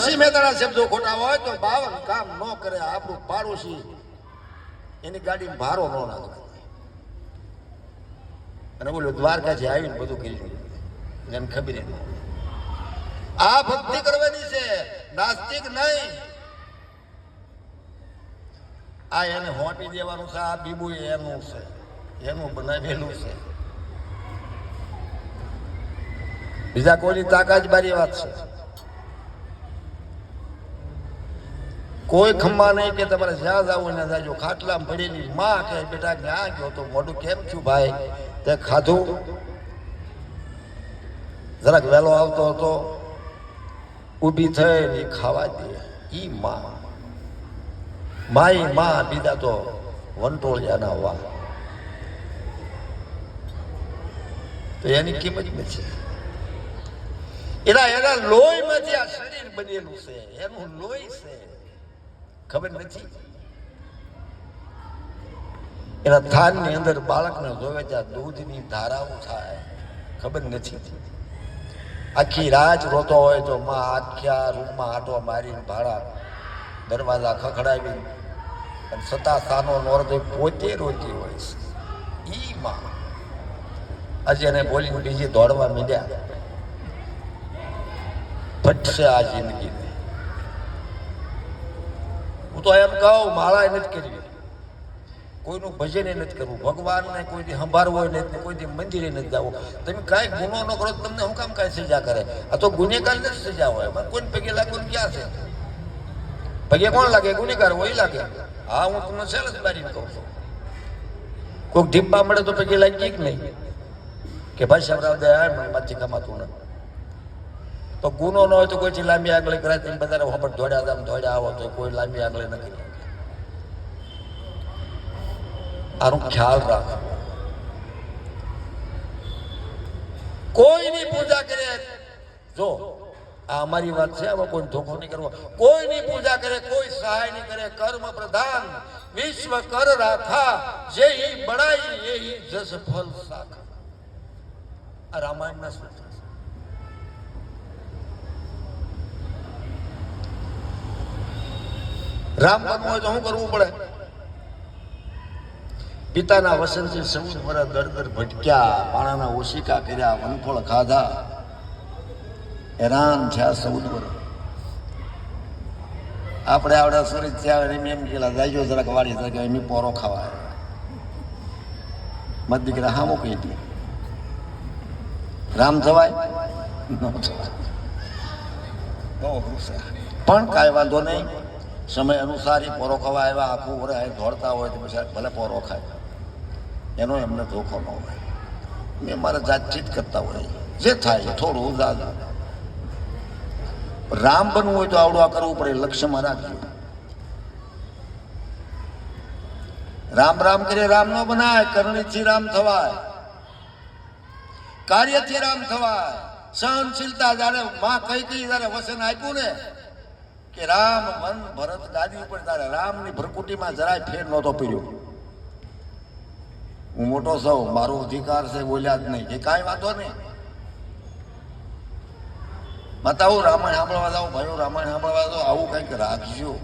મહેતાના શબ્દો ખોટા હોય તો 52 કામ ન કરે આપણું પાડોશી એની ગાડીમાં ભારો ન નાખે અને બોલો દ્વારકાથી આવીને બધું કર્યું એને ખબર ન આ ભક્તિ કરવાની છે નાસ્તિક નહીં આ એને હોપી દેવાનું છે આ બીબુ એનું છે એનું બનાવેલું છે બીજા કોઈની તાકાત બારી વાત છે કોઈ ખમ્મા નહીં કે તમારે જ્યાં જવું ને જાજો ખાટલામાં પડેલી માં કે બેટા ક્યાં ગયો તો મોઢું કેમ થયું ભાઈ તે ખાધું જરાક વહેલો આવતો હતો ઊભી થઈ ખાવા દે ઈ માઈ માં બીજા તો વંટોળિયાના વા તો એની કિંમત નથી એના લોહીમાંથી આ શરીર બનેલું છે એનું લોહી છે ખબર નથી એના થાનની અંદર બાળકને જોવે ત્યાં દૂધની ધારાઓ થાય ખબર નથી આખી રાત રોતો હોય તો માં આખ્યા રૂમમાં આટો મારીને ભાડા દરવાજા ખખડાવી અને સતાસાનો નોરતો પોતે રોતી હોય છે ઈ માં આજે એને બોલીને બીજી દોડવા મીડ્યા ફટશે આ જિંદગીને હું તો એમ કહું માળા નથી કરવી કોઈનું ભજન નથી કરવું ભગવાનને કોઈથી સંભાળવો નથી કોઈથી મંદિરે નથી જવું તમે કાંઈ ગુનો ન કરો તમને હું કામ કાંઈ સજા કરે આ તો ગુનેગાર નથી સજા હોય કોઈને પગે લાગવું ક્યાં છે પગે કોણ લાગે ગુનેગાર હોય લાગે હા હું તમને સેલ જ બારીને કહું છું કોઈક ઢીપા મળે તો પગે લાગી કે નહીં કે ભાઈ શબરાવ દે માંથી કમાતું નથી તો ગુનો ન હોય તો કોઈથી લાંબી આગળ કરાય તમે બધા હોપટ દોડ્યા આવો તો કોઈ લાંબી આગળ નથી આનું ખ્યાલ રાખો કોઈની પૂજા કરે જો આ અમારી વાત છે આમાં કોઈ ધોખો નહીં કરવો કોઈની પૂજા કરે કોઈ સહાય નહીં કરે કર્મ પ્રધાન વિશ્વ કર રાખા જે બળાઈ એ જસ ફલ સાખા આ રામાયણના સૂત્ર રામ બનવું હોય તો શું કરવું પડે પિતાના વસનથી 14 વર્ષ દર ભટક્યા પાણાના ઓશિકા કર્યા વનફળ ખાધા હેરાન થયા 14 વર્ષ આપણે આવડા સુરત ત્યાં એમ કેલા જાયજો જરાક વાળી જરાક એમ પોરો ખાવા મત દીકરા હા મૂકી હતી રામ થવાય પણ કાંઈ વાંધો નહીં સમય અનુસાર પોરો ખાવા આવ્યા આખું વરે દોડતા હોય તો પછી ભલે પોરો ખાય એનો એમને ધોખો ન હોય મેં મારા જાતચીત કરતા હોય જે થાય થોડું દાદા રામ બનવું હોય તો આવડું આ કરવું પડે લક્ષ્યમાં રાખજો રામ રામ કરે રામ ન બનાય કરણીથી રામ થવાય કાર્યથી રામ થવાય સહનશીલતા જયારે માં કઈ જયારે વસન આપ્યું ને કે રામ વન ભરત ગાદી ઉપર તારે રામની ભરકુટીમાં જરાય ફેર નહોતો પડ્યો હું મોટો સૌ મારો અધિકાર છે બોલ્યા જ નહીં કે કાંઈ વાંધો નહીં બતાવું રામાયણ સાંભળવા જાઓ ભાઈઓ રામાયણ સાંભળવા જાઓ આવું કંઈક રાખજો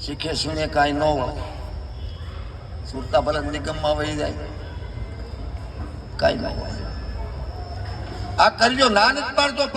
શીખે સુને કાંઈ ન હોય સુરતા ભલે નિગમમાં વહી જાય કાંઈ ન હોય આ કરજો ના નથી પાડતો